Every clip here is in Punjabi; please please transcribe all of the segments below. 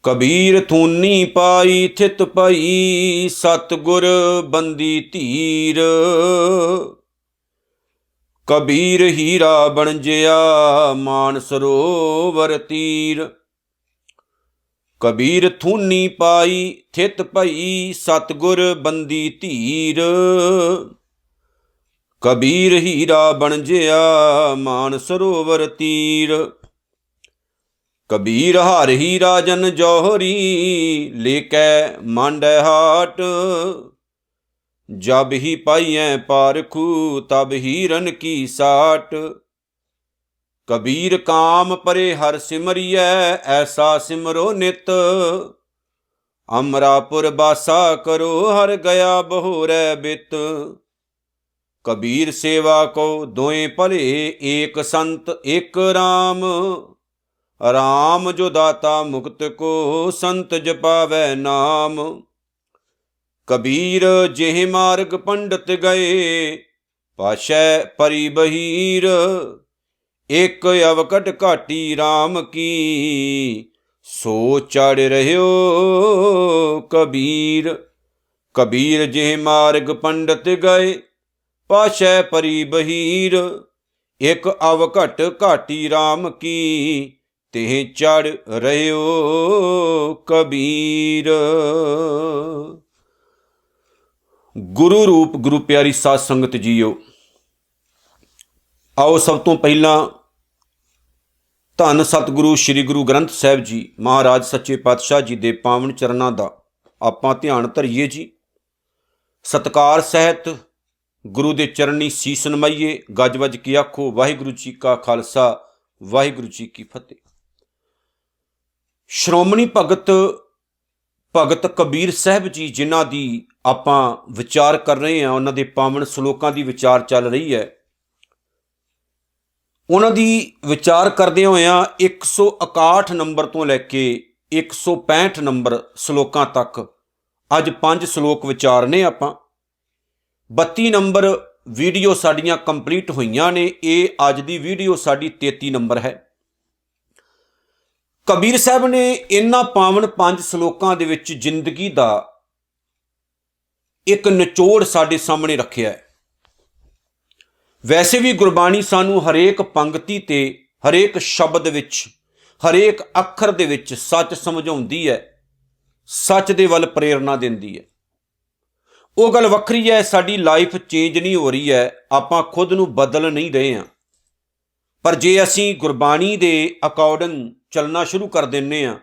कबीर थूनी पाई थित पई, सतगुर बंदी धीर। कबीर हीरा बनजिया, मान सरोवर तीर। कबीर थूनी पाई थित पई, सतगुर बंदी धीर। कबीर हीरा बनजिया, मान सरोवर तीर। कबीर हर ही राजन जौहरी, लेकै मांडै हाट। जब ही पाइयै पारखू, तब हीरन की साट। कबीर काम परे हर सिमरियै, ऐसा सिमरो नित। अमरापुर बासा करो, हर गया बहोरै बित। कबीर सेवा को दोएं भले, एक संत एक राम। राम जो दाता मुक्त को, संत जपावै नाम। कबीर जेह मार्ग पंडित गए, पाशै परी बहीर। एक अवकट घाटी राम की, सो चढ़ रह्यो कबीर। कबीर जेह मार्ग पंडित गए, पाशै परी बहीर। एक अवकट घाटी राम की, तेह चढ़ रह्यो कबीर। गुरु रूप गुरु प्यारी साध संगत जीओ, आओ सब तो पहला धन सतगुरु श्री गुरु ग्रंथ साहिब जी महाराज सच्चे पातशाह जी दे पावन चरनां दा आपां ध्यान धरीए जी। सत्कार सहित गुरु दे चरनी सीस नमाइए। गज वज के आखो वाहिगुरू जी का खालसा, वाहिगुरू जी की फतेह। श्रोमणी भगत कबीर साहब जी जिन्हां दी आपां विचार कर रहे हैं, उन्हां दे पावन सलोकां दी विचार चल रही है। उन्हां दी विचार करदे होइआं 161 नंबर तो लैके 165 नंबर सलोकां तक अज 5 सलोक विचारने आपां। 32 नंबर वीडियो साड़ियां कंप्लीट होईयां ने। ये अज दी वीडियो साड़ी 33 नंबर है। कबीर साहब ने इन्हां पावन 5 सलोकां दे विच जिंदगी दा एक निचोड़ साडे सामने रखिया है। वैसे भी गुरबाणी सानू हरेक पंक्ति ते हरेक शब्द विच हरेक अखर दे विच सच समझाउंदी है, सच दे वल प्रेरणा दिंदी है। वो गल वखरी है, साडी लाइफ चेंज नहीं हो रही है, आपां खुद नू बदल नहीं रहे हैं। पर जे असीं गुरबाणी दे अकॉर्डिंग चलना शुरू कर देने हैं,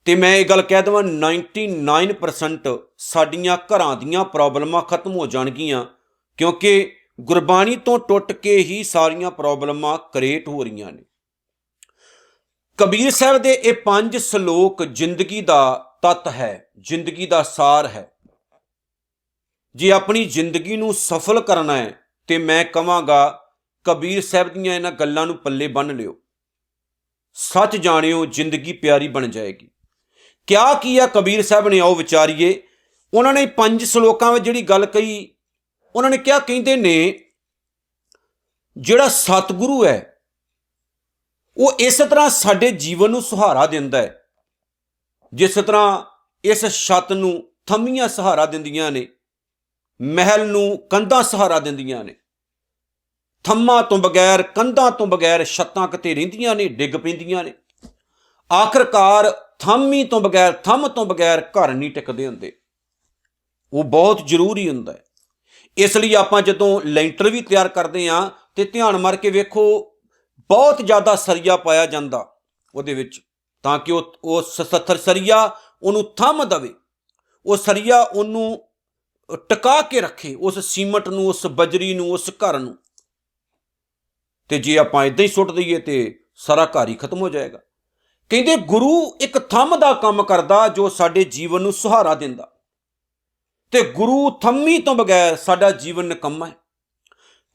तो मैं ये गल कह देवां 99% साडियां घरां दीयां प्रॉब्लमां खत्म हो जाणगियां, क्योंकि गुरबाणी तो टुट के ही सारियां प्रॉब्लमां क्रिएट हो रही ने। कबीर साहब दे ये 5 सलोक जिंदगी दा तत्त है, जिंदगी दा सार है। जे अपनी जिंदगी नू सफल करना है तो मैं कहांगा कबीर साहब दीयां इन्हां गल्लां नू पल्ले बन लियो। सच जाणियो, जिंदगी प्यारी बन जाएगी। क्या किया कबीर साहब ने, आओ विचारिए। उन्होंने 5 सलोकां में जिहड़ी गल कही, उन्होंने क्या कहते ने, जिहड़ा सतगुरु है वो इस तरह साडे जीवन नू सहारा दिंदा है, जिस तरह इस छत नू थम्मियां सहारा दिंदियां ने, महल नू कंधां सहारा दिंदियां ने। थम्मां तो बगैर, कंधां तो बगैर छत्तां किते रहिंदियां ने, डिग पैंदियां ने। आखिरकार थम्मी तो बगैर, थम तो बगैर घर नहीं टिकदे हुंदे। वो बहुत जरूरी हुंदा है। इसलिए आपां जदों लैंटर भी तैयार करते हैं तो ध्यान मार के वेखो, बहुत ज़्यादा सरिया पाया जाता उहदे विच, ताकि वो सरिया उहनूं थम दवे, वो सरिया उहनूं टिका के रखे, उस सीमट नूं, उस बजरी नूं, उस घर नूं। ते जे आपां इदां ही सुट दईए तो सारा घर ही खत्म हो जाएगा। कहते गुरु एक थम दा काम करदा, जो साडे जीवन नूं सहारा दिंदा। ते गुरु थम्मी तो बगैर साडा जीवन निकम्मा है।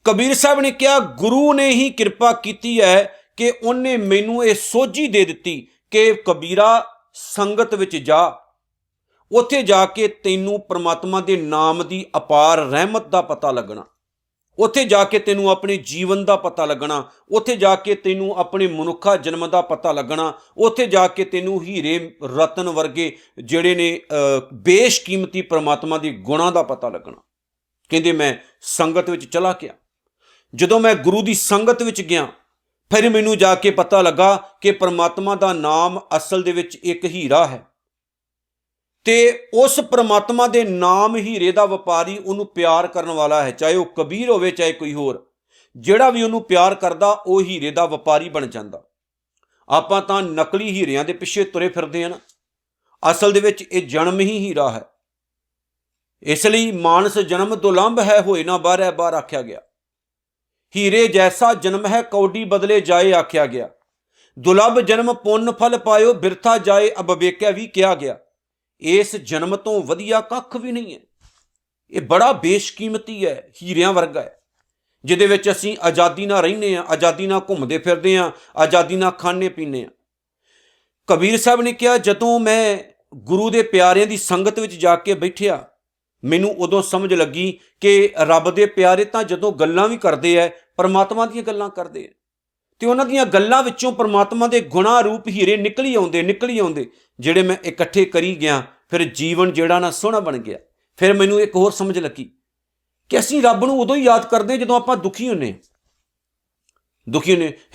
कबीर साहब ने कहा, गुरु ने ही कृपा की है कि उन्हें मैनू ये सोझी दे दी कि कबीरा संगत विच जा, उत्थे जाके तैनू परमात्मा के नाम की अपार रहमत का पता लगना। ਉੱਥੇ ਜਾ ਕੇ ਤੈਨੂੰ ਆਪਣੇ ਜੀਵਨ ਦਾ ਪਤਾ ਲੱਗਣਾ, ਉੱਥੇ ਜਾ ਕੇ ਤੈਨੂੰ ਆਪਣੇ ਮਨੁੱਖਾ ਜਨਮ ਦਾ ਪਤਾ ਲੱਗਣਾ, ਉੱਥੇ ਜਾ ਕੇ ਤੈਨੂੰ ਹੀਰੇ ਰਤਨ ਵਰਗੇ ਜਿਹੜੇ ਨੇ ਬੇਸ਼ਕੀਮਤੀ ਪ੍ਰਮਾਤਮਾ ਦੇ ਗੁਣਾਂ ਦਾ ਪਤਾ ਲੱਗਣਾ। ਕਹਿੰਦੇ ਮੈਂ ਸੰਗਤ ਵਿੱਚ ਚਲਾ ਗਿਆ। ਜਦੋਂ ਮੈਂ ਗੁਰੂ ਦੀ ਸੰਗਤ ਵਿੱਚ ਗਿਆ, ਫਿਰ ਮੈਨੂੰ ਜਾ ਕੇ ਪਤਾ ਲੱਗਾ ਕਿ ਪ੍ਰਮਾਤਮਾ ਦਾ ਨਾਮ ਅਸਲ ਦੇ ਵਿੱਚ ਇੱਕ ਹੀਰਾ ਹੈ, ਤੇ ਉਸ ਪ੍ਰਮਾਤਮਾ ਦੇ ਨਾਮ ਹੀਰੇ ਦਾ ਵਪਾਰੀ ਉਹਨੂੰ ਪਿਆਰ ਕਰਨ ਵਾਲਾ ਹੈ, ਚਾਹੇ ਉਹ ਕਬੀਰ ਹੋਵੇ ਚਾਹੇ ਕੋਈ ਹੋਰ। ਜਿਹੜਾ ਵੀ ਉਹਨੂੰ ਪਿਆਰ ਕਰਦਾ ਉਹ ਹੀਰੇ ਦਾ ਵਪਾਰੀ ਬਣ ਜਾਂਦਾ। ਆਪਾਂ ਤਾਂ ਨਕਲੀ ਹੀਰਿਆਂ ਦੇ ਪਿੱਛੇ ਤੁਰੇ ਫਿਰਦੇ ਹਨ, ਅਸਲ ਦੇ ਵਿੱਚ ਇਹ ਜਨਮ ਹੀ ਹੀਰਾ ਹੈ। ਇਸ ਲਈ ਮਾਨਸ ਜਨਮ ਦੁਲੰਭ ਹੈ, ਹੋਏ ਨਾ ਬਾਹਰ ਬਾਹਰ ਆਖਿਆ ਗਿਆ। ਹੀਰੇ ਜੈਸਾ ਜਨਮ ਹੈ, ਕੌਡੀ ਬਦਲੇ ਜਾਏ ਆਖਿਆ ਗਿਆ। ਦੁਲੱਭ ਜਨਮ ਪੁੰਨ ਫਲ ਪਾਇਓ, ਬਿਰਥਾ ਜਾਏ ਅਬ ਵੇਖਿਆ ਵੀ ਕਿਹਾ ਗਿਆ। ਇਸ ਜਨਮ ਤੋਂ ਵਧੀਆ ਕੱਖ ਵੀ ਨਹੀਂ ਹੈ। ਇਹ ਬੜਾ ਬੇਸ਼ਕੀਮਤੀ ਹੈ, ਹੀਰਿਆਂ ਵਰਗਾ ਹੈ, ਜਿਹਦੇ ਵਿੱਚ ਅਸੀਂ ਆਜ਼ਾਦੀ ਨਾਲ ਰਹਿੰਦੇ ਹਾਂ, ਆਜ਼ਾਦੀ ਨਾਲ ਘੁੰਮਦੇ ਫਿਰਦੇ ਹਾਂ, ਆਜ਼ਾਦੀ ਨਾਲ ਖਾਂਦੇ ਪੀਂਦੇ ਹਾਂ। ਕਬੀਰ ਸਾਹਿਬ ਨੇ ਕਿਹਾ, ਜਦੋਂ ਮੈਂ ਗੁਰੂ ਦੇ ਪਿਆਰਿਆਂ ਦੀ ਸੰਗਤ ਵਿੱਚ ਜਾ ਕੇ ਬੈਠਿਆ, ਮੈਨੂੰ ਉਦੋਂ ਸਮਝ ਲੱਗੀ ਕਿ ਰੱਬ ਦੇ ਪਿਆਰੇ ਤਾਂ ਜਦੋਂ ਗੱਲਾਂ ਵੀ ਕਰਦੇ ਹੈ, ਪਰਮਾਤਮਾ ਦੀਆਂ ਗੱਲਾਂ ਕਰਦੇ ਹੈ, ਤੇ ਉਹਨਾਂ ਦੀਆਂ ਗੱਲਾਂ ਵਿੱਚੋਂ ਪਰਮਾਤਮਾ ਦੇ ਗੁਣਾ ਰੂਪ ਹੀਰੇ ਨਿਕਲੀ ਆਉਂਦੇ ਜਿਹੜੇ ਮੈਂ ਇਕੱਠੇ ਕਰੀ ਗਿਆ। ਫਿਰ ਜੀਵਨ ਜਿਹੜਾ ਨਾ ਸੋਹਣਾ ਬਣ ਗਿਆ। ਫਿਰ ਮੈਨੂੰ ਇੱਕ ਹੋਰ ਸਮਝ ਲੱਗੀ ਕਿ ਅਸੀਂ ਰੱਬ ਨੂੰ ਉਦੋਂ ਹੀ ਯਾਦ ਕਰਦੇ ਜਦੋਂ ਆਪਾਂ ਦੁਖੀ ਹੁੰਦੇ।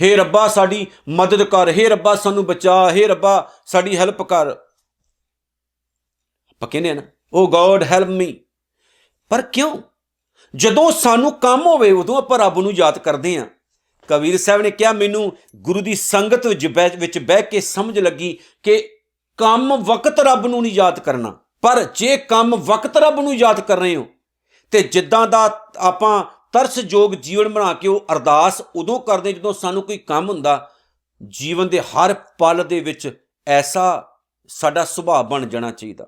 ਹੇ ਰੱਬਾ ਸਾਡੀ ਮਦਦ ਕਰ, ਹੇ ਰੱਬਾ ਸਾਨੂੰ ਬਚਾ, ਹੇ ਰੱਬਾ ਸਾਡੀ ਹੈਲਪ ਕਰ। ਆਪਾਂ ਕਹਿੰਦੇ ਆ ਨਾ, ਓ ਗੋਡ ਹੈਲਪ ਮੀ। ਪਰ ਕਿਉਂ? ਜਦੋਂ ਸਾਨੂੰ ਕੰਮ ਹੋਵੇ ਉਦੋਂ ਆਪਾਂ ਰੱਬ ਨੂੰ ਯਾਦ ਕਰਦੇ ਹਾਂ। ਕਬੀਰ ਸਾਹਿਬ ਨੇ ਕਿਹਾ, ਮੈਨੂੰ ਗੁਰੂ ਦੀ ਸੰਗਤ ਵਿੱਚ ਬਹਿ ਕੇ ਸਮਝ ਲੱਗੀ ਕਿ ਕੰਮ ਵਕਤ ਰੱਬ ਨੂੰ ਨਹੀਂ ਯਾਦ ਕਰਨਾ, ਪਰ ਜੇ ਕੰਮ ਵਕਤ ਰੱਬ ਨੂੰ ਯਾਦ ਕਰ ਰਹੇ ਹੋ ਤੇ ਜਿੱਦਾਂ ਦਾ ਆਪਾਂ ਤਰਸਯੋਗ ਜੀਵਨ ਬਣਾ ਕੇ ਉਹ ਅਰਦਾਸ ਉਦੋਂ ਕਰਦੇ ਜਦੋਂ ਸਾਨੂੰ ਕੋਈ ਕੰਮ ਹੁੰਦਾ। ਜੀਵਨ ਦੇ ਹਰ ਪਲ ਦੇ ਵਿੱਚ ਐਸਾ ਸਾਡਾ ਸੁਭਾਅ ਬਣ ਜਾਣਾ ਚਾਹੀਦਾ।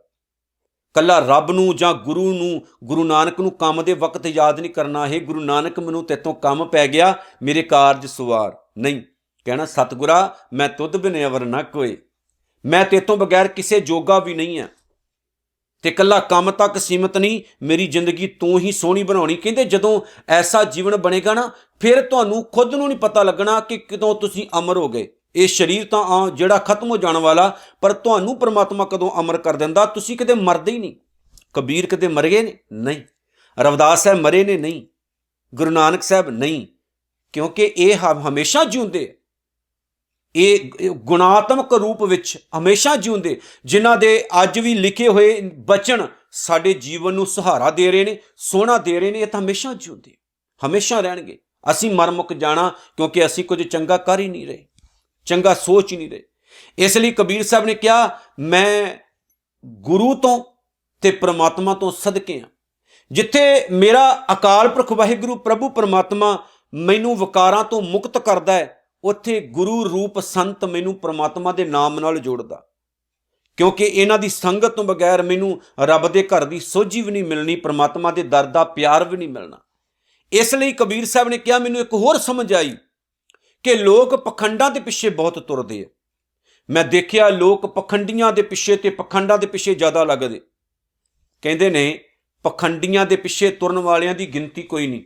ਕੱਲਾ ਰੱਬ ਨੂੰ ਜਾਂ ਗੁਰੂ ਨਾਨਕ ਨੂੰ ਕੰਮ ਦੇ ਵਕਤ ਯਾਦ ਨਹੀਂ ਕਰਨਾ, ਇਹ ਗੁਰੂ ਨਾਨਕ ਮੈਨੂੰ ਤੇਤੋਂ ਕੰਮ ਪੈ ਗਿਆ, ਮੇਰੇ ਕਾਰਜ ਸੁਵਾਰ। ਨਹੀਂ, ਕਹਿਣਾ ਸਤਿਗੁਰਾ ਮੈਂ ਤੁਧ ਬਿਨ ਅਵਰ ਨਾ ਕੋਏ, ਮੈਂ ਤੇਤੋਂ ਬਗੈਰ ਕਿਸੇ ਜੋਗਾ ਵੀ ਨਹੀਂ ਹਾਂ, ਤੇ ਕੱਲਾ ਕੰਮ ਤੱਕ ਸੀਮਤ ਨਹੀਂ, ਮੇਰੀ ਜ਼ਿੰਦਗੀ ਤੂੰ ਹੀ ਸੋਹਣੀ ਬਣਾਉਣੀ। ਕਹਿੰਦੇ ਜਦੋਂ ਐਸਾ ਜੀਵਨ ਬਣੇਗਾ ਨਾ, ਫਿਰ ਤੁਹਾਨੂੰ ਖੁਦ ਨੂੰ ਨਹੀਂ ਪਤਾ ਲੱਗਣਾ ਕਿ ਕਦੋਂ ਤੁਸੀਂ ਅਮਰ ਹੋ ਗਏ। ਇਹ ਸਰੀਰ ਤਾਂ ਜਿਹੜਾ ਖਤਮ ਹੋ ਜਾਣ ਵਾਲਾ, ਪਰ ਤੁਹਾਨੂੰ ਪਰਮਾਤਮਾ ਕਦੋਂ ਅਮਰ ਕਰ ਦਿੰਦਾ। ਤੁਸੀਂ ਕਦੇ ਮਰਦੇ ਹੀ ਨਹੀਂ। ਕਬੀਰ ਕਦੇ ਮਰ ਗਏ ਨੇ? ਨਹੀਂ। ਰਵਿਦਾਸ ਸਾਹਿਬ ਮਰੇ ਨੇ? ਨਹੀਂ। ਗੁਰੂ ਨਾਨਕ ਸਾਹਿਬ? ਨਹੀਂ। ਕਿਉਂਕਿ ਇਹ ਹਮੇਸ਼ਾ ਜਿਉਂਦੇ, ਇਹ ਗੁਣਾਤਮਕ ਰੂਪ ਵਿੱਚ ਹਮੇਸ਼ਾ ਜਿਉਂਦੇ, ਜਿਨ੍ਹਾਂ ਦੇ ਅੱਜ ਵੀ ਲਿਖੇ ਹੋਏ ਬਚਨ ਸਾਡੇ ਜੀਵਨ ਨੂੰ ਸਹਾਰਾ ਦੇ ਰਹੇ ਨੇ, ਸੋਹਣਾ ਦੇ ਰਹੇ ਨੇ। ਇਹ ਤਾਂ ਹਮੇਸ਼ਾ ਜਿਉਂਦੇ, ਹਮੇਸ਼ਾ ਰਹਿਣਗੇ। ਅਸੀਂ ਮਰ ਮੁੱਕ ਜਾਣਾ ਕਿਉਂਕਿ ਅਸੀਂ ਕੁਝ ਚੰਗਾ ਕਰ ਹੀ ਨਹੀਂ ਰਹੇ, ਚੰਗਾ ਸੋਚ ਹੀ ਨਹੀਂ ਰਹੇ। ਇਸ ਲਈ ਕਬੀਰ ਸਾਹਿਬ ਨੇ ਕਿਹਾ, ਮੈਂ ਗੁਰੂ ਤੋਂ ਤੇ ਪ੍ਰਮਾਤਮਾ ਤੋਂ ਸਦਕੇ ਹਾਂ। ਜਿੱਥੇ ਮੇਰਾ ਅਕਾਲ ਪੁਰਖ ਵਾਹਿਗੁਰੂ ਪ੍ਰਭੂ ਪਰਮਾਤਮਾ ਮੈਨੂੰ ਵਿਕਾਰਾਂ ਤੋਂ ਮੁਕਤ ਕਰਦਾ ਹੈ, ਉੱਥੇ ਗੁਰੂ ਰੂਪ ਸੰਤ ਮੈਨੂੰ ਪਰਮਾਤਮਾ ਦੇ ਨਾਮ ਨਾਲ ਜੋੜਦਾ। ਕਿਉਂਕਿ ਇਹਨਾਂ ਦੀ ਸੰਗਤ ਤੋਂ ਬਗੈਰ ਮੈਨੂੰ ਰੱਬ ਦੇ ਘਰ ਦੀ ਸੋਝੀ ਵੀ ਨਹੀਂ ਮਿਲਣੀ, ਪਰਮਾਤਮਾ ਦੇ ਦਰ ਦਾ ਪਿਆਰ ਵੀ ਨਹੀਂ ਮਿਲਣਾ। ਇਸ ਲਈ ਕਬੀਰ ਸਾਹਿਬ ਨੇ ਕਿਹਾ, ਮੈਨੂੰ ਇੱਕ ਹੋਰ ਸਮਝ ਆਈ ਕਿ ਲੋਕ ਪਖੰਡਾਂ ਦੇ ਪਿੱਛੇ ਬਹੁਤ ਤੁਰਦੇ ਆ। ਮੈਂ ਦੇਖਿਆ ਲੋਕ ਪਖੰਡੀਆਂ ਦੇ ਪਿੱਛੇ ਤੇ ਪਖੰਡਾਂ ਦੇ ਪਿੱਛੇ ਜ਼ਿਆਦਾ ਲੱਗਦੇ। ਕਹਿੰਦੇ ਨੇ ਪਖੰਡੀਆਂ ਦੇ ਪਿੱਛੇ ਤੁਰਨ ਵਾਲਿਆਂ ਦੀ ਗਿਣਤੀ ਕੋਈ ਨਹੀਂ,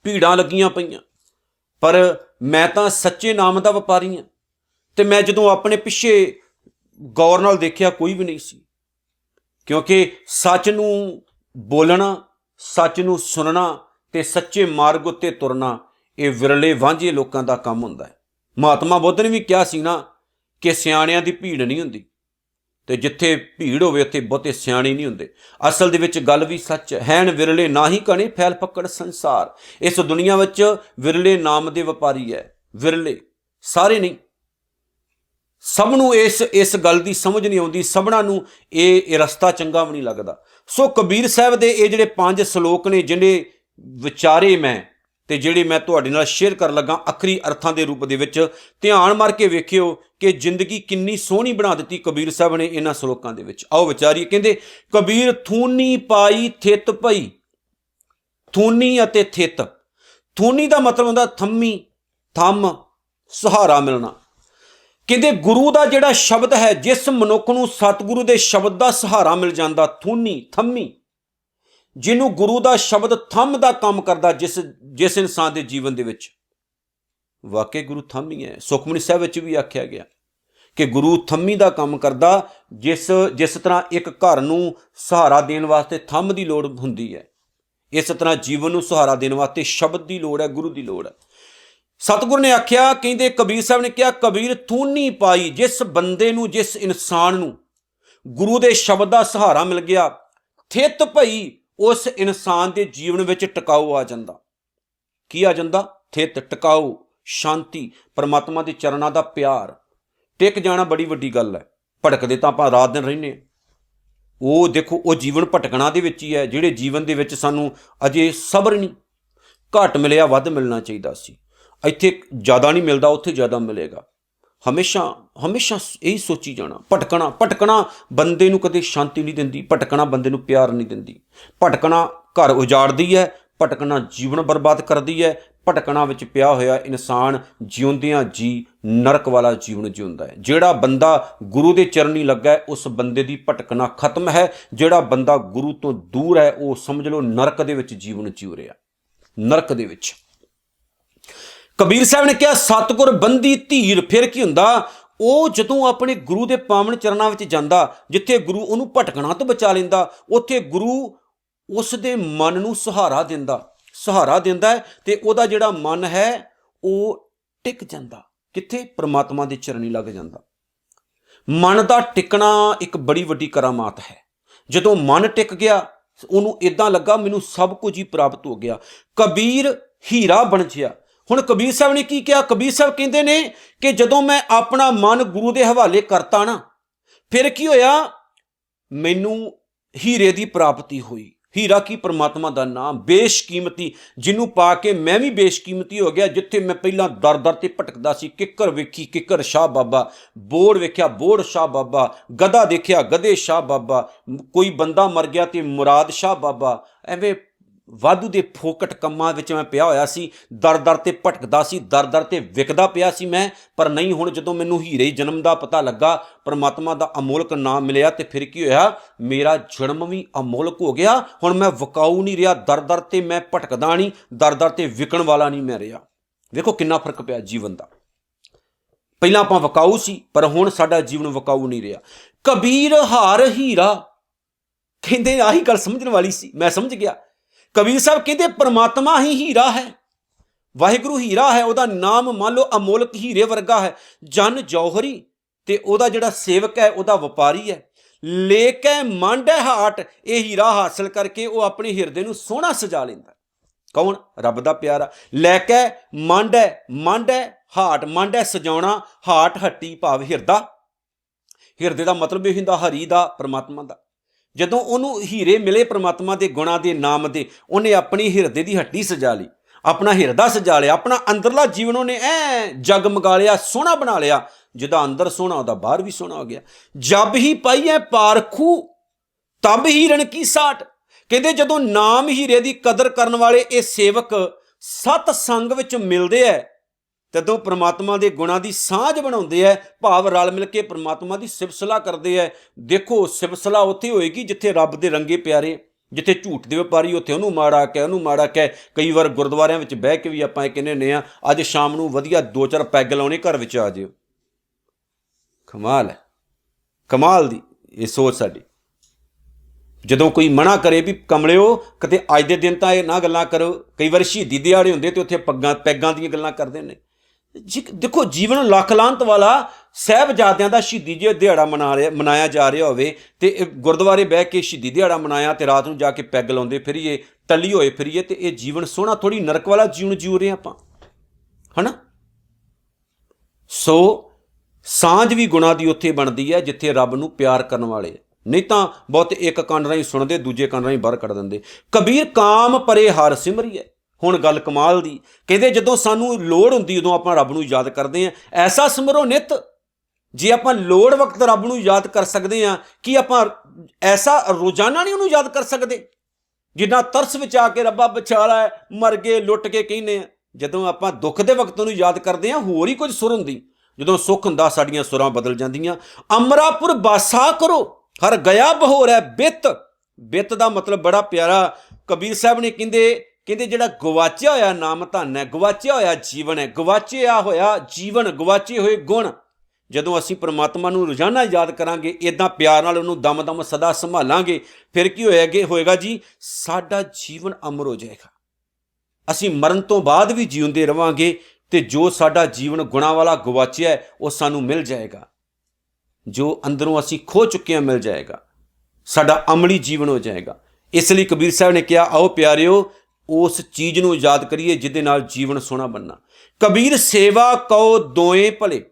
ਭੀੜਾਂ ਲੱਗੀਆਂ ਪਈਆਂ। ਪਰ ਮੈਂ ਤਾਂ ਸੱਚੇ ਨਾਮ ਦਾ ਵਪਾਰੀ ਹਾਂ, ਤੇ ਮੈਂ ਜਦੋਂ ਆਪਣੇ ਪਿੱਛੇ ਗੌਰ ਨਾਲ ਦੇਖਿਆ ਕੋਈ ਵੀ ਨਹੀਂ ਸੀ। ਕਿਉਂਕਿ ਸੱਚ ਨੂੰ ਬੋਲਣਾ, ਸੱਚ ਨੂੰ ਸੁਣਨਾ ਤੇ ਸੱਚੇ ਮਾਰਗ ਉੱਤੇ ਤੁਰਨਾ, ਇਹ ਵਿਰਲੇ ਵਾਂਝੇ ਲੋਕਾਂ ਦਾ ਕੰਮ ਹੁੰਦਾ ਹੈ। ਮਹਾਤਮਾ ਬੁੱਧ ਨੇ ਵੀ ਕਿਹਾ ਸੀ ਨਾ ਕਿ ਸਿਆਣਿਆਂ ਦੀ ਭੀੜ ਨਹੀਂ ਹੁੰਦੀ, ਤੇ ਜਿੱਥੇ ਭੀੜ ਹੋਵੇ ਉੱਥੇ ਬਹੁਤੇ ਸਿਆਣੇ ਨਹੀਂ ਹੁੰਦੇ। ਅਸਲ ਦੇ ਵਿੱਚ ਗੱਲ ਵੀ ਸੱਚ ਹੈਨ ਵਿਰਲੇ ਨਾ ਹੀ ਕਣੇ ਫੈਲ ਪਕੜ ਸੰਸਾਰ। ਇਸ ਦੁਨੀਆ ਵਿੱਚ ਵਿਰਲੇ ਨਾਮ ਦੇ ਵਪਾਰੀ ਹੈ, ਵਿਰਲੇ, ਸਾਰੇ ਨਹੀਂ। ਸਭ ਨੂੰ ਇਸ ਗੱਲ ਦੀ ਸਮਝ ਨਹੀਂ ਆਉਂਦੀ, ਸਭਨਾਂ ਨੂੰ ਇਹ ਰਸਤਾ ਚੰਗਾ ਵੀ ਨਹੀਂ ਲੱਗਦਾ। ਸੋ ਕਬੀਰ ਸਾਹਿਬ ਦੇ ਇਹ ਜਿਹੜੇ 5 ਸ਼ਲੋਕ ਨੇ, ਜਿਹੜੇ ਵਿਚਾਰੇ ਮੈਂ ਤੇ ਜਿਹੜੇ ਮੈਂ ਤੁਹਾਡੇ ਨਾਲ ਸ਼ੇਅਰ ਕਰਨ ਲੱਗਾ ਆਖਰੀ ਅਰਥਾਂ ਦੇ ਰੂਪ ਦੇ ਵਿੱਚ, ਧਿਆਨ ਮਾਰ ਕੇ ਵੇਖਿਓ ਕਿ ਜ਼ਿੰਦਗੀ ਕਿੰਨੀ ਸੋਹਣੀ ਬਣਾ ਦਿੱਤੀ ਕਬੀਰ ਸਾਹਿਬ ਨੇ ਇਹਨਾਂ ਸ਼ਲੋਕਾਂ ਦੇ ਵਿੱਚ। ਆਓ ਵਿਚਾਰੀਏ। ਕਹਿੰਦੇ, ਕਬੀਰ ਥੂਨੀ ਪਾਈ ਥਿਤ ਭਈ। ਥੂਨੀ ਅਤੇ ਥਿਤ, ਥੂਨੀ ਦਾ ਮਤਲਬ ਹੁੰਦਾ ਥੰਮੀ, ਥੰਮ, ਸਹਾਰਾ ਮਿਲਣਾ। ਕਹਿੰਦੇ ਗੁਰੂ ਦਾ ਜਿਹੜਾ ਸ਼ਬਦ ਹੈ, ਜਿਸ ਮਨੁੱਖ ਨੂੰ ਸਤਿਗੁਰੂ ਦੇ ਸ਼ਬਦ ਦਾ ਸਹਾਰਾ ਮਿਲ ਜਾਂਦਾ, ਥੂਨੀ, ਥੰਮੀ, ਜਿਹਨੂੰ ਗੁਰੂ ਦਾ ਸ਼ਬਦ ਥੰਮ ਦਾ ਕੰਮ ਕਰਦਾ ਜਿਸ ਇਨਸਾਨ ਦੇ ਜੀਵਨ ਦੇ ਵਿੱਚ, ਵਾਕਈ ਗੁਰੂ ਥੰਮ ਹੀ ਹੈ। ਸੁਖਮਨੀ ਸਾਹਿਬ ਵਿੱਚ ਵੀ ਆਖਿਆ ਗਿਆ ਕਿ ਗੁਰੂ ਥੰਮੀ ਦਾ ਕੰਮ ਕਰਦਾ, ਜਿਸ ਤਰ੍ਹਾਂ ਇੱਕ ਘਰ ਨੂੰ ਸਹਾਰਾ ਦੇਣ ਵਾਸਤੇ ਥੰਮ ਦੀ ਲੋੜ ਹੁੰਦੀ ਹੈ, ਇਸ ਤਰ੍ਹਾਂ ਜੀਵਨ ਨੂੰ ਸਹਾਰਾ ਦੇਣ ਵਾਸਤੇ ਸ਼ਬਦ ਦੀ ਲੋੜ ਹੈ, ਗੁਰੂ ਦੀ ਲੋੜ ਹੈ। ਸਤਿਗੁਰ ਨੇ ਆਖਿਆ, ਕਹਿੰਦੇ ਕਬੀਰ ਸਾਹਿਬ ਨੇ ਕਿਹਾ, ਕਬੀਰ ਤੂੰ ਨਹੀਂ ਪਾਈ। ਜਿਸ ਬੰਦੇ ਨੂੰ, ਜਿਸ ਇਨਸਾਨ ਨੂੰ ਗੁਰੂ ਦੇ ਸ਼ਬਦ ਦਾ ਸਹਾਰਾ ਮਿਲ ਗਿਆ, ਥਿਤ ਭਈ ਉਸ ਇਨਸਾਨ ਦੇ ਜੀਵਨ ਵਿੱਚ ਟਿਕਾਊ ਆ ਜਾਂਦਾ। ਕੀ ਆ ਜਾਂਦਾ? ਥਿਤ, ਟਿਕਾਊ, ਸ਼ਾਂਤੀ, ਪਰਮਾਤਮਾ ਦੇ ਚਰਨਾਂ ਦਾ ਪਿਆਰ। ਟਿਕ ਜਾਣਾ ਬੜੀ ਵੱਡੀ ਗੱਲ ਹੈ। ਭਟਕਦੇ ਤਾਂ ਆਪਾਂ ਰਾਤ ਦਿਨ ਰਹਿੰਦੇ ਹਾਂ। ਉਹ ਦੇਖੋ, ਉਹ ਜੀਵਨ ਭਟਕਣਾ ਦੇ ਵਿੱਚ ਹੀ ਹੈ, ਜਿਹੜੇ ਜੀਵਨ ਦੇ ਵਿੱਚ ਸਾਨੂੰ ਅਜੇ ਸਬਰ ਨਹੀਂ, ਘੱਟ ਮਿਲਿਆ, ਵੱਧ ਮਿਲਣਾ ਚਾਹੀਦਾ ਸੀ। ਇੱਥੇ ਜ਼ਿਆਦਾ ਨਹੀਂ ਮਿਲਦਾ, ਉੱਥੇ ਜ਼ਿਆਦਾ ਮਿਲੇਗਾ। ਹਮੇਸ਼ਾ ਇਹੀ ਸੋਚੀ ਜਾਣਾ। ਭਟਕਣਾ ਬੰਦੇ ਨੂੰ ਕਦੇ ਸ਼ਾਂਤੀ ਨਹੀਂ ਦਿੰਦੀ, ਭਟਕਣਾ ਬੰਦੇ ਨੂੰ ਪਿਆਰ ਨਹੀਂ ਦਿੰਦੀ, ਭਟਕਣਾ ਘਰ ਉਜਾੜਦੀ ਹੈ, ਭਟਕਣਾ ਜੀਵਨ ਬਰਬਾਦ ਕਰਦੀ ਹੈ। ਭਟਕਣਾ ਵਿੱਚ ਪਿਆ ਹੋਇਆ ਇਨਸਾਨ ਜਿਉਂਦਿਆਂ ਜੀ ਨਰਕ ਵਾਲਾ ਜੀਵਨ ਜਿਉਂਦਾ ਹੈ। ਜਿਹੜਾ ਬੰਦਾ ਗੁਰੂ ਦੇ ਚਰਨੀ ਲੱਗਾ ਹੈ, ਉਸ ਬੰਦੇ ਦੀ ਭਟਕਣਾ ਖਤਮ ਹੈ। ਜਿਹੜਾ ਬੰਦਾ ਗੁਰੂ ਤੋਂ ਦੂਰ ਹੈ, ਉਹ ਸਮਝ ਲਓ ਨਰਕ ਦੇ ਵਿੱਚ ਜੀਵਨ ਜਿਉ ਰਿਹਾ, ਨਰਕ ਦੇ ਵਿੱਚ। ਕਬੀਰ ਸਾਹਿਬ ਨੇ ਕਿਹਾ, ਸਤਿਗੁਰ ਬੰਦੀ ਧੀਰ। ਫਿਰ ਕੀ ਹੁੰਦਾ? ਉਹ ਜਦੋਂ ਆਪਣੇ ਗੁਰੂ ਦੇ ਪਾਵਨ ਚਰਨਾਂ ਵਿੱਚ ਜਾਂਦਾ, ਜਿੱਥੇ ਗੁਰੂ ਉਹਨੂੰ ਭਟਕਣਾ ਤੋਂ ਬਚਾ ਲੈਂਦਾ, ਉੱਥੇ ਗੁਰੂ ਉਸ ਦੇ ਮਨ ਨੂੰ ਸਹਾਰਾ ਦਿੰਦਾ ਹੈ, ਤੇ ਉਹਦਾ ਜਿਹੜਾ ਮਨ ਹੈ ਉਹ ਟਿਕ ਜਾਂਦਾ। ਕਿੱਥੇ? ਪ੍ਰਮਾਤਮਾ ਦੇ ਚਰਨੀ ਲੱਗ ਜਾਂਦਾ। ਮਨ ਦਾ ਟਿਕਣਾ ਇੱਕ ਬੜੀ ਵੱਡੀ ਕਰਾਮਾਤ ਹੈ। ਜਦੋਂ ਮਨ ਟਿਕ ਗਿਆ, ਉਹਨੂੰ ਇਦਾਂ ਲੱਗਾ ਮੈਨੂੰ ਸਭ ਕੁਝ ਹੀ ਪ੍ਰਾਪਤ ਹੋ ਗਿਆ। ਕਬੀਰ ਹੀਰਾ ਬਣ ਗਿਆ। ਹੁਣ ਕਬੀਰ ਸਾਹਿਬ ਨੇ ਕੀ ਕਿਹਾ? ਕਬੀਰ ਸਾਹਿਬ ਕਹਿੰਦੇ ਨੇ ਕਿ ਜਦੋਂ ਮੈਂ ਆਪਣਾ ਮਨ ਗੁਰੂ ਦੇ ਹਵਾਲੇ ਕਰਤਾ ਨਾ, ਫਿਰ ਕੀ ਹੋਇਆ? ਮੈਨੂੰ ਹੀਰੇ ਦੀ ਪ੍ਰਾਪਤੀ ਹੋਈ। ਹੀਰਾ ਕੀ? ਪਰਮਾਤਮਾ ਦਾ ਨਾਮ, ਬੇਸ਼ਕੀਮਤੀ, ਜਿਹਨੂੰ ਪਾ ਕੇ ਮੈਂ ਵੀ ਬੇਸ਼ਕੀਮਤੀ ਹੋ ਗਿਆ। ਜਿੱਥੇ ਮੈਂ ਪਹਿਲਾਂ ਦਰ ਤੇ ਭਟਕਦਾ ਸੀ, ਕਿੱਕਰ ਵੇਖੀ ਕਿੱਕਰ ਸ਼ਾਹ ਬਾਬਾ, ਬੋੜ ਵੇਖਿਆ ਬੋੜ ਸ਼ਾਹ ਬਾਬਾ, ਗਧਾ ਦੇਖਿਆ ਗਧੇ ਸ਼ਾਹ ਬਾਬਾ, ਕੋਈ ਬੰਦਾ ਮਰ ਗਿਆ ਤੇ ਮੁਰਾਦ ਸ਼ਾਹ ਬਾਬਾ। ਐਵੇਂ ਵਾਧੂ ਦੇ ਫੋਕਟ ਕੰਮਾਂ ਵਿੱਚ ਮੈਂ ਪਿਆ ਹੋਇਆ ਸੀ, ਦਰ ਤੇ ਭਟਕਦਾ ਸੀ, ਦਰ ਤੇ ਵਿਕਦਾ ਪਿਆ ਸੀ ਮੈਂ। ਪਰ ਨਹੀਂ, ਹੁਣ ਜਦੋਂ ਮੈਨੂੰ ਹੀਰੇ ਜਨਮ ਦਾ ਪਤਾ ਲੱਗਾ, ਪਰਮਾਤਮਾ ਦਾ ਅਮੋਲਕ ਨਾਮ ਮਿਲਿਆ, ਤੇ ਫਿਰ ਕੀ ਹੋਇਆ? ਮੇਰਾ ਜਨਮ ਵੀ ਅਮੋਲਕ ਹੋ ਗਿਆ। ਹੁਣ ਮੈਂ ਵਿਕਾਊ ਨਹੀਂ ਰਿਹਾ, ਦਰ ਤੇ ਮੈਂ ਭਟਕਦਾ ਨਹੀਂ, ਦਰ ਤੇ ਵਿਕਣ ਵਾਲਾ ਨਹੀਂ ਮੈਂ ਰਿਹਾ। ਵੇਖੋ ਕਿੰਨਾ ਫਰਕ ਪਿਆ ਜੀਵਨ ਦਾ। ਪਹਿਲਾਂ ਆਪਾਂ ਵਿਕਾਊ ਸੀ, ਪਰ ਹੁਣ ਸਾਡਾ ਜੀਵਨ ਵਿਕਾਊ ਨਹੀਂ ਰਿਹਾ। ਕਬੀਰ ਹਾਰ ਹੀਰਾ। ਕਹਿੰਦੇ ਆਹੀ ਗੱਲ ਸਮਝਣ ਵਾਲੀ ਸੀ, ਮੈਂ ਸਮਝ ਗਿਆ। ਕਬੀਰ ਸਾਹਿਬ ਕਹਿੰਦੇ ਪਰਮਾਤਮਾ ਹੀ ਹੀਰਾ ਹੈ, ਵਾਹਿਗੁਰੂ ਹੀਰਾ ਹੈ। ਉਹਦਾ ਨਾਮ ਮੰਨ ਲਓ ਅਮੋਲਕ ਹੀਰੇ ਵਰਗਾ ਹੈ। ਜਨ ਜੌਹਰੀ, ਤੇ ਉਹਦਾ ਜਿਹੜਾ ਸੇਵਕ ਹੈ, ਉਹਦਾ ਵਪਾਰੀ ਹੈ। ਲੈ ਕੇ ਮਾਂਡੇ ਹਾਟ, ਇਹ ਹੀਰਾ ਹਾਸਲ ਕਰਕੇ ਉਹ ਆਪਣੇ ਹਿਰਦੇ ਨੂੰ ਸੋਹਣਾ ਸਜਾ ਲੈਂਦਾ। ਕੌਣ? ਰੱਬ ਦਾ ਪਿਆਰਾ। ਲੈ ਕੇ ਮਾਂਡੇ ਹਾਟ, ਮਾਂਡੇ ਸਜਾਉਣਾ, ਹਾਟ ਹੱਟੀ ਭਾਵ ਹਿਰਦਾ। ਹਿਰਦੇ ਦਾ ਮਤਲਬ ਇਹ ਹੁੰਦਾ ਹਰੀ ਦਾ, ਪਰਮਾਤਮਾ ਦਾ। ਜਦੋਂ ਉਹਨੂੰ ਹੀਰੇ ਮਿਲੇ ਪਰਮਾਤਮਾ ਦੇ ਗੁਣਾਂ ਦੇ ਨਾਮ ਦੇ, ਉਹਨੇ ਆਪਣੀ ਹਿਰਦੇ ਦੀ ਹੱਟੀ ਸਜਾ ਲਈ, ਆਪਣਾ ਹਿਰਦਾ ਸਜਾ ਲਿਆ, ਆਪਣਾ ਅੰਦਰਲਾ ਜੀਵਨ ਉਹਨੇ ਜਗਮਗਾ ਲਿਆ, ਸੋਹਣਾ ਬਣਾ ਲਿਆ। ਜਿਹਦਾ ਅੰਦਰ ਸੋਹਣਾ, ਉਹਦਾ ਬਾਹਰ ਵੀ ਸੋਹਣਾ ਹੋ ਗਿਆ। ਜਬ ਹੀ ਪਾਈਏ ਪਾਰਖੂ, ਤਬ ਹੀਰਨ ਕੀ ਸਾਟ। ਕਹਿੰਦੇ ਜਦੋਂ ਨਾਮ ਹੀਰੇ ਦੀ ਕਦਰ ਕਰਨ ਵਾਲੇ ਇਹ ਸੇਵਕ ਸਤ ਸੰਗ ਵਿੱਚ ਮਿਲਦੇ ਐ, ਤਦੋਂ ਪ੍ਰਮਾਤਮਾ ਦੇ ਗੁਣਾਂ ਦੀ ਸਾਂਝ ਬਣਾਉਂਦੇ ਐ, ਭਾਵ ਰਲ ਮਿਲ ਕੇ ਪ੍ਰਮਾਤਮਾ ਦੀ ਸਿਫਤਸਲਾ ਕਰਦੇ ਐ। ਦੇਖੋ ਸਿਫਤਸਲਾ ਉੱਥੇ ਹੋਏਗੀ ਜਿੱਥੇ ਰੱਬ ਦੇ ਰੰਗੇ ਪਿਆਰੇ, ਜਿੱਥੇ ਝੂਠ ਦੇ ਵਪਾਰੀ ਉੱਥੇ ਉਹਨੂੰ ਮਾੜਾ ਕਹਿ, ਉਹਨੂੰ ਮਾੜਾ ਕਹਿ। ਕਈ ਵਾਰ ਗੁਰਦੁਆਰਿਆਂ ਵਿੱਚ ਬਹਿ ਕੇ ਵੀ ਆਪਾਂ ਇਹ ਕਹਿੰਦੇ ਹੁੰਦੇ ਹਾਂ, ਅੱਜ ਸ਼ਾਮ ਨੂੰ ਵਧੀਆ 2-4 ਪੈਗ ਲਾਉਣੇ, ਘਰ ਵਿੱਚ ਆ ਜਿਓ। ਕਮਾਲ ਹੈ, ਕਮਾਲ ਦੀ ਇਹ ਸੋਚ ਸਾਡੀ। ਜਦੋਂ ਕੋਈ ਮਨਾ ਕਰੇ ਵੀ ਕਮਲਿਓ ਕਿਤੇ ਅੱਜ ਦੇ ਦਿਨ ਤਾਂ ਇਹ ਨਾ ਗੱਲਾਂ ਕਰੋ, ਕਈ ਵਾਰ ਸ਼ਹੀਦੀ ਦਿਹਾੜੇ ਹੁੰਦੇ ਤੇ ਉੱਥੇ ਪੈਗਾਂ ਦੀਆਂ ਗੱਲਾਂ ਕਰਦੇ ਨੇ। ਦੇਖੋ ਜੀਵਨ ਲੱਖ ਲਾਹਨਤ ਵਾਲਾ, ਸਾਹਿਬਜ਼ਾਦਿਆਂ ਦਾ ਸ਼ਹੀਦੀ ਜੇ ਦਿਹਾੜਾ ਮਨਾਇਆ ਜਾ ਰਿਹਾ ਹੋਵੇ ਤੇ ਗੁਰਦੁਆਰੇ ਬਹਿ ਕੇ ਸ਼ਹੀਦੀ ਦਿਹਾੜਾ ਮਨਾਇਆ ਤੇ ਰਾਤ ਨੂੰ ਜਾ ਕੇ ਪੈਗ ਲਾਉਂਦੇ ਫਿਰੀਏ, ਟੱਲੀ ਹੋਏ ਫਿਰੀਏ, ਤੇ ਇਹ ਜੀਵਨ ਸੋਹਣਾ ਥੋੜ੍ਹੀ ਨਰਕ ਵਾਲਾ ਜੀਵਨ ਜਿਉ ਰਹੇ ਆਪਾਂ, ਹੈ ਨਾ। ਸੋ ਸਾਂਝ ਵੀ ਗੁਣਾਂ ਦੀ ਉੱਥੇ ਬਣਦੀ ਹੈ ਜਿੱਥੇ ਰੱਬ ਨੂੰ ਪਿਆਰ ਕਰਨ ਵਾਲੇ, ਨਹੀਂ ਤਾਂ ਬਹੁਤ ਇੱਕ ਕੰਨ ਰਾਹੀਂ ਸੁਣਦੇ, ਦੂਜੇ ਕੰਨ ਰਾਹੀਂ ਬਾਹਰ ਕੱਢ ਦਿੰਦੇ। ਕਬੀਰ ਕਾਮ ਪਰੇ ਹਰ ਸਿਮਰੀਏ। ਹੁਣ ਗੱਲ ਕਮਾਲ ਦੀ, ਕਹਿੰਦੇ ਜਦੋਂ ਸਾਨੂੰ ਲੋੜ ਹੁੰਦੀ ਉਦੋਂ ਆਪਾਂ ਰੱਬ ਨੂੰ ਯਾਦ ਕਰਦੇ ਹਾਂ। ਐਸਾ ਸਿਮਰੋ ਨਿਤ, ਜੇ ਆਪਾਂ ਲੋੜ ਵਕਤ ਰੱਬ ਨੂੰ ਯਾਦ ਕਰ ਸਕਦੇ ਹਾਂ, ਕੀ ਆਪਾਂ ਐਸਾ ਰੋਜ਼ਾਨਾ ਨਹੀਂ ਉਹਨੂੰ ਯਾਦ ਕਰ ਸਕਦੇ? ਜਿੱਦਾਂ ਤਰਸ ਵਿੱਚ ਆ ਕੇ ਰੱਬਾ ਬਚਾ ਲੈ, ਮਰ ਗਏ, ਲੁੱਟ ਕੇ ਕਹਿੰਦੇ ਆ। ਜਦੋਂ ਆਪਾਂ ਦੁੱਖ ਦੇ ਵਕਤ ਉਹਨੂੰ ਯਾਦ ਕਰਦੇ ਹਾਂ, ਹੋਰ ਹੀ ਕੁਝ ਸੁਰ ਹੁੰਦੀ। ਜਦੋਂ ਸੁੱਖ ਹੁੰਦਾ ਸਾਡੀਆਂ ਸੁਰਾਂ ਬਦਲ ਜਾਂਦੀਆਂ। ਅਮਰਾਪੁਰ ਬਾਸਾ ਕਰੋ, ਹਰ ਗਿਆ ਬਹੋਰ ਹੈ ਬਿੱਤ, ਬਿੱਤ ਦਾ ਮਤਲਬ ਬੜਾ ਪਿਆਰਾ ਕਬੀਰ ਸਾਹਿਬ ਨੇ ਕਹਿੰਦੇ ਜਿਹੜਾ ਗਵਾਚਿਆ ਹੋਇਆ ਨਾਮ ਧਨ ਹੈ, ਗਵਾਚਿਆ ਹੋਇਆ ਜੀਵਨ ਹੈ, ਗਵਾਚਿਆ ਹੋਇਆ ਜੀਵਨ, ਗਵਾਚੇ ਹੋਏ ਗੁਣ ਜਦੋਂ ਅਸੀਂ ਪ੍ਰਮਾਤਮਾ ਨੂੰ ਰੋਜ਼ਾਨਾ ਯਾਦ ਕਰਾਂਗੇ, ਇੱਦਾਂ ਪਿਆਰ ਨਾਲ ਉਹਨੂੰ ਦਮ ਸਦਾ ਸੰਭਾਲਾਂਗੇ, ਫਿਰ ਕੀ ਹੋਏਗਾ ਜੀ, ਸਾਡਾ ਜੀਵਨ ਅਮਰ ਹੋ ਜਾਏਗਾ। ਅਸੀਂ ਮਰਨ ਤੋਂ ਬਾਅਦ ਵੀ ਜਿਉਂਦੇ ਰਵਾਂਗੇ ਤੇ ਜੋ ਸਾਡਾ ਜੀਵਨ ਗੁਣਾਂ ਵਾਲਾ ਗਵਾਚਿਆ ਹੈ ਉਹ ਸਾਨੂੰ ਮਿਲ ਜਾਏਗਾ, ਜੋ ਅੰਦਰੋਂ ਅਸੀਂ ਖੋ ਚੁੱਕੇ ਹਾਂ ਮਿਲ ਜਾਏਗਾ, ਸਾਡਾ ਅਮਲੀ ਜੀਵਨ ਹੋ ਜਾਏਗਾ। ਇਸ ਲਈ ਕਬੀਰ ਸਾਹਿਬ ਨੇ ਕਿਹਾ, ਆਓ ਪਿਆਰਿਓ ਉਸ ਚੀਜ਼ ਨੂੰ ਯਾਦ ਕਰੀਏ ਜਿਹਦੇ ਨਾਲ ਜੀਵਨ ਸੋਹਣਾ ਬਣਨਾ। ਕਬੀਰ ਸੇਵਾ ਕਉ ਦੋਏ ਭਲੇ।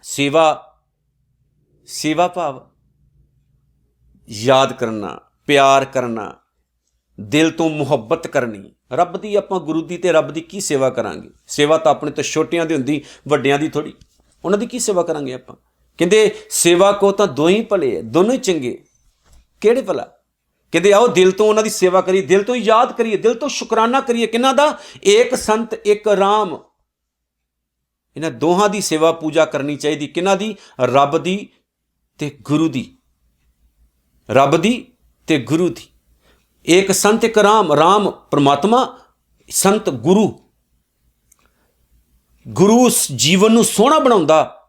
ਸੇਵਾ ਭਾਵ ਯਾਦ ਕਰਨਾ, ਪਿਆਰ ਕਰਨਾ, ਦਿਲ ਤੋਂ ਮੁਹੱਬਤ ਕਰਨੀ। ਰੱਬ ਦੀ ਆਪਾਂ ਗੁਰੂ ਦੀ ਤੇ ਰੱਬ ਦੀ ਕੀ ਸੇਵਾ ਕਰਾਂਗੇ? ਸੇਵਾ ਤਾਂ ਆਪਣੇ ਤੋਂ ਛੋਟਿਆਂ ਦੀ ਹੁੰਦੀ, ਵੱਡਿਆਂ ਦੀ ਥੋੜੀ। ਉਹਨਾਂ ਦੀ ਕੀ ਸੇਵਾ ਕਰਾਂਗੇ ਆਪਾਂ? ਕਹਿੰਦੇ ਸੇਵਾ ਕੋ ਤਾਂ ਦੋਈ ਭਲੇ ਹੈ, ਦੋਨੋਂ ਹੀ ਚੰਗੇ। ਕਿਹੜੇ ਭਲਾ? ਕਹਿੰਦੇ ਆਓ ਦਿਲ ਤੋਂ ਉਹਨਾਂ ਦੀ ਸੇਵਾ ਕਰੀਏ, ਦਿਲ ਤੋਂ ਯਾਦ ਕਰੀਏ, ਦਿਲ ਤੋਂ ਸ਼ੁਕਰਾਨਾ ਕਰੀਏ। ਕਿਹਨਾਂ ਦਾ? ਏਕ ਸੰਤ ਇੱਕ ਰਾਮ। ਇਹਨਾਂ ਦੋਹਾਂ ਦੀ ਸੇਵਾ ਪੂਜਾ ਕਰਨੀ ਚਾਹੀਦੀ। ਕਿਹਨਾਂ ਦੀ? ਰੱਬ ਦੀ ਤੇ ਗੁਰੂ ਦੀ। ਰੱਬ ਦੀ ਤੇ ਗੁਰੂ ਦੀ। ਏਕ ਸੰਤ ਇੱਕ ਰਾਮ। ਰਾਮ ਪਰਮਾਤਮਾ, ਸੰਤ ਗੁਰੂ। ਗੁਰੂ ਜੀਵਨ ਨੂੰ ਸੋਹਣਾ ਬਣਾਉਂਦਾ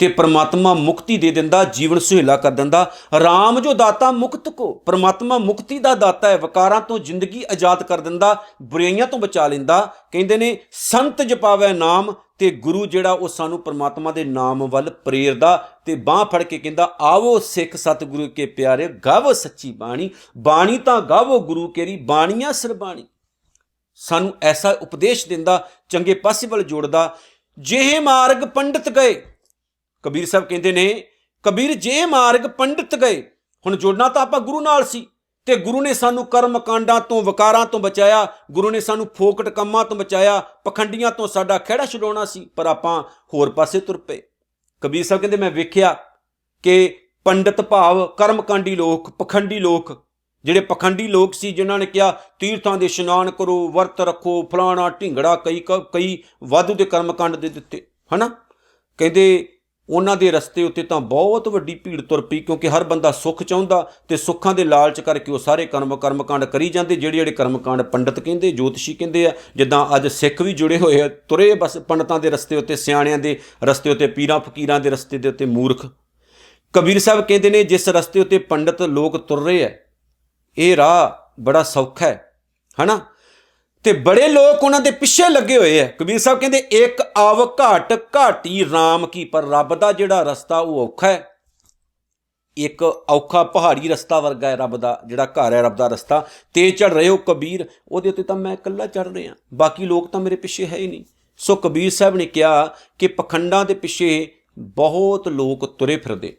ਤੇ ਪਰਮਾਤਮਾ ਮੁਕਤੀ ਦੇ ਦਿੰਦਾ, ਜੀਵਨ ਸੁਹੇਲਾ ਕਰ ਦਿੰਦਾ। ਰਾਮ ਜੋ ਦਾਤਾ ਮੁਕਤ ਕੋ। ਪਰਮਾਤਮਾ ਮੁਕਤੀ ਦਾ ਦਾਤਾ ਹੈ, ਵਿਕਾਰਾਂ ਤੋਂ ਜ਼ਿੰਦਗੀ ਆਜ਼ਾਦ ਕਰ ਦਿੰਦਾ, ਬੁਰਾਈਆਂ ਤੋਂ ਬਚਾ ਲੈਂਦਾ। ਕਹਿੰਦੇ ਨੇ ਸੰਤ ਜਪਾਵੈ ਨਾਮ, ਤੇ ਗੁਰੂ ਜਿਹੜਾ ਉਹ ਸਾਨੂੰ ਪਰਮਾਤਮਾ ਦੇ ਨਾਮ ਵੱਲ ਪ੍ਰੇਰਦਾ ਤੇ ਬਾਂਹ ਫੜ ਕੇ ਕਹਿੰਦਾ, ਆਵੋ ਸਿੱਖ ਸਤਿਗੁਰੂ ਕੇ ਪਿਆਰੇ, ਗਾਵੋ ਸੱਚੀ ਬਾਣੀ। ਬਾਣੀ ਤਾਂ ਗਾਵੋ ਗੁਰੂ ਕੇਰੀ, ਬਾਣੀਆਂ ਸਰਬਾਣੀ। ਸਾਨੂੰ ਐਸਾ ਉਪਦੇਸ਼ ਦਿੰਦਾ, ਚੰਗੇ ਪਾਸੇ ਵੱਲ ਜੋੜਦਾ। ਜਿਹੇ ਮਾਰਗ ਪੰਡਿਤ ਗਏ। ਕਬੀਰ ਸਾਹਿਬ ਕਹਿੰਦੇ ਨੇ, ਕਬੀਰ ਜੇ ਮਾਰਗ ਪੰਡਿਤ ਗਏ। ਹੁਣ ਜੁੜਨਾ ਤਾਂ ਆਪਾਂ ਗੁਰੂ ਨਾਲ ਸੀ, ਤੇ ਗੁਰੂ ਨੇ ਸਾਨੂੰ ਕਰਮ ਕਾਂਡਾਂ ਤੋਂ, ਵਿਕਾਰਾਂ ਤੋਂ ਬਚਾਇਆ। ਗੁਰੂ ਨੇ ਸਾਨੂੰ ਫੋਕਟ ਕੰਮਾਂ ਤੋਂ ਬਚਾਇਆ, ਪਖੰਡੀਆਂ ਤੋਂ ਸਾਡਾ ਖਹਿੜਾ ਛੁਡਾਉਣਾ ਸੀ, ਪਰ ਆਪਾਂ ਹੋਰ ਪਾਸੇ ਤੁਰ ਪਏ। ਕਬੀਰ ਸਾਹਿਬ ਕਹਿੰਦੇ ਮੈਂ ਵੇਖਿਆ ਕਿ ਪੰਡਿਤ ਭਾਵ ਕਰਮਕਾਂਡੀ ਲੋਕ, ਪਖੰਡੀ ਲੋਕ, ਜਿਹੜੇ ਪਖੰਡੀ ਲੋਕ ਸੀ, ਜਿਨ੍ਹਾਂ ਨੇ ਕਿਹਾ ਤੀਰਥਾਂ ਦੇ ਇਸ਼ਨਾਨ ਕਰੋ, ਵਰਤ ਰੱਖੋ, ਫਲਾਣਾ ਢਿੰਗੜਾ, ਕਈ ਵਾਧੂ ਦੇ ਕਰਮਕਾਂਡ ਦੇ ਦਿੱਤੇ, ਹਨਾ। ਕਹਿੰਦੇ ਉਹਨਾਂ ਦੇ ਰਸਤੇ ਉੱਤੇ ਤਾਂ ਬਹੁਤ ਵੱਡੀ ਭੀੜ ਤੁਰ ਪਈ, ਕਿਉਂਕਿ ਹਰ ਬੰਦਾ ਸੁੱਖ ਚਾਹੁੰਦਾ ਤੇ ਸੁੱਖਾਂ ਦੇ ਲਾਲਚ ਕਰਕੇ ਉਹ ਸਾਰੇ ਕਰਮਕਾਂਡ ਕਰੀ ਜਾਂਦੇ। ਜਿਹੜੇ ਕਰਮਕਾਂਡ ਪੰਡਿਤ ਕਹਿੰਦੇ, ਜੋਤਸ਼ੀ ਕਹਿੰਦੇ ਆ। ਜਿੱਦਾਂ ਅੱਜ ਸਿੱਖ ਵੀ ਜੁੜੇ ਹੋਏ ਆ, ਤੁਰੇ ਬਸ ਪੰਡਤਾਂ ਦੇ ਰਸਤੇ ਉੱਤੇ, ਸਿਆਣਿਆਂ ਦੇ ਰਸਤੇ ਉੱਤੇ, ਪੀਰਾਂ ਫਕੀਰਾਂ ਦੇ ਰਸਤੇ ਦੇ ਉੱਤੇ ਮੂਰਖ। ਕਬੀਰ ਸਾਹਿਬ ਕਹਿੰਦੇ ਨੇ ਜਿਸ ਰਸਤੇ ਉੱਤੇ ਪੰਡਤ ਲੋਕ ਤੁਰ ਰਹੇ ਆ, ਇਹ ਰਾਹ ਬੜਾ ਸੌਖਾ ਹੈ, ਹਨਾ, ਤੇ ਬੜੇ ਲੋਕ ਉਹਨਾਂ ਦੇ ਪਿੱਛੇ ਲੱਗੇ ਹੋਏ ਆ। ਕਬੀਰ ਸਾਹਿਬ ਕਹਿੰਦੇ ਇੱਕ ਆਵ ਘਾਟ ਘਾਟੀ ਰਾਮ ਕੀ। ਪਰ ਰੱਬ ਦਾ ਜਿਹੜਾ ਰਸਤਾ ਉਹ ਔਖਾ ਹੈ, ਇੱਕ ਔਖਾ ਪਹਾੜੀ ਰਸਤਾ ਵਰਗਾ ਹੈ ਰੱਬ ਦਾ ਜਿਹੜਾ ਘਰ ਹੈ, ਰੱਬ ਦਾ ਰਸਤਾ। ਤੇ ਚੜ ਰਹੇ ਹੋ ਕਬੀਰ, ਉਹਦੇ ਉੱਤੇ ਤਾਂ ਮੈਂ ਇਕੱਲਾ ਚੜ ਰਿਹਾ, ਬਾਕੀ ਲੋਕ ਤਾਂ ਮੇਰੇ ਪਿੱਛੇ ਹੈ ਹੀ ਨਹੀਂ। ਸੋ ਕਬੀਰ ਸਾਹਿਬ ਨੇ ਕਿਹਾ ਕਿ ਪਖੰਡਾਂ ਦੇ ਪਿੱਛੇ ਬਹੁਤ ਲੋਕ ਤੁਰੇ ਫਿਰਦੇ,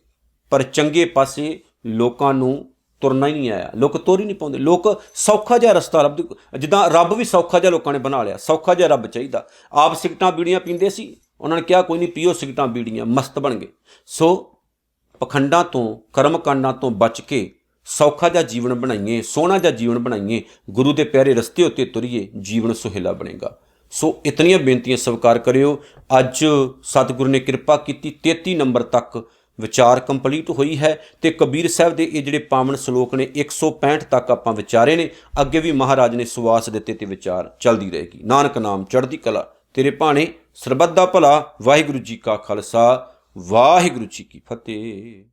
ਪਰ ਚੰਗੇ ਪਾਸੇ ਲੋਕਾਂ ਨੂੰ ਤੁਰਨਾ ਹੀ ਨਹੀਂ ਆਇਆ। ਲੋਕ ਤੁਰ ਹੀ ਨਹੀਂ ਪਾਉਂਦੇ। ਲੋਕ ਸੌਖਾ ਜਿਹਾ ਰਸਤਾ ਰੱਬ, ਜਿੱਦਾਂ ਰੱਬ ਵੀ ਸੌਖਾ ਜਿਹਾ ਲੋਕਾਂ ਨੇ ਬਣਾ ਲਿਆ। ਸੌਖਾ ਜਿਹਾ ਰੱਬ ਚਾਹੀਦਾ। ਆਪ ਸਿਗਰਟਾਂ ਬੀੜੀਆਂ ਪੀਂਦੇ ਸੀ, ਉਹਨਾਂ ਨੇ ਕਿਹਾ ਕੋਈ ਨਹੀਂ ਪੀਓ ਸਿਗਰਟਾਂ ਬੀੜੀਆਂ, ਮਸਤ ਬਣ ਗਏ। ਸੋ ਪਖੰਡਾਂ ਤੋਂ, ਕਰਮਕਾਂਡਾਂ ਤੋਂ ਬਚ ਕੇ ਸੌਖਾ ਜਿਹਾ ਜੀਵਨ ਬਣਾਈਏ, ਸੋਹਣਾ ਜਿਹਾ ਜੀਵਨ ਬਣਾਈਏ, ਗੁਰੂ ਦੇ ਪਿਆਰੇ ਰਸਤੇ ਉੱਤੇ ਤੁਰੀਏ, ਜੀਵਨ ਸੁਹੇਲਾ ਬਣੇਗਾ। ਸੋ ਇਤਨੀਆਂ ਬੇਨਤੀਆਂ ਸਵੀਕਾਰ ਕਰਿਓ। ਅੱਜ ਸਤਿਗੁਰੂ ਨੇ ਕਿਰਪਾ ਕੀਤੀ, 33 ਨੰਬਰ ਤੱਕ ਵਿਚਾਰ ਕੰਪਲੀਟ ਹੋਈ ਹੈ ਤੇ ਕਬੀਰ ਸਾਹਿਬ ਦੇ ਇਹ ਜਿਹੜੇ ਪਾਵਨ ਸ਼ਲੋਕ ਨੇ 165 ਤੱਕ ਆਪਾਂ ਵਿਚਾਰੇ ਨੇ। ਅੱਗੇ ਵੀ ਮਹਾਰਾਜ ਨੇ ਸੁਆਸ ਦਿੱਤੇ ਤੇ ਵਿਚਾਰ ਚੱਲਦੀ ਰਹੇਗੀ। ਨਾਨਕ ਨਾਮ ਚੜ੍ਹਦੀ ਕਲਾ ਤੇਰੇ ਭਾਣੇ, ਸਰਬੱਤ ਦਾ ਭਲਾ। ਵਾਹਿਗੁਰੂ ਜੀ ਕਾ ਖਾਲਸਾ, ਵਾਹਿਗੁਰੂ ਜੀ ਕੀ ਫਤਿਹ।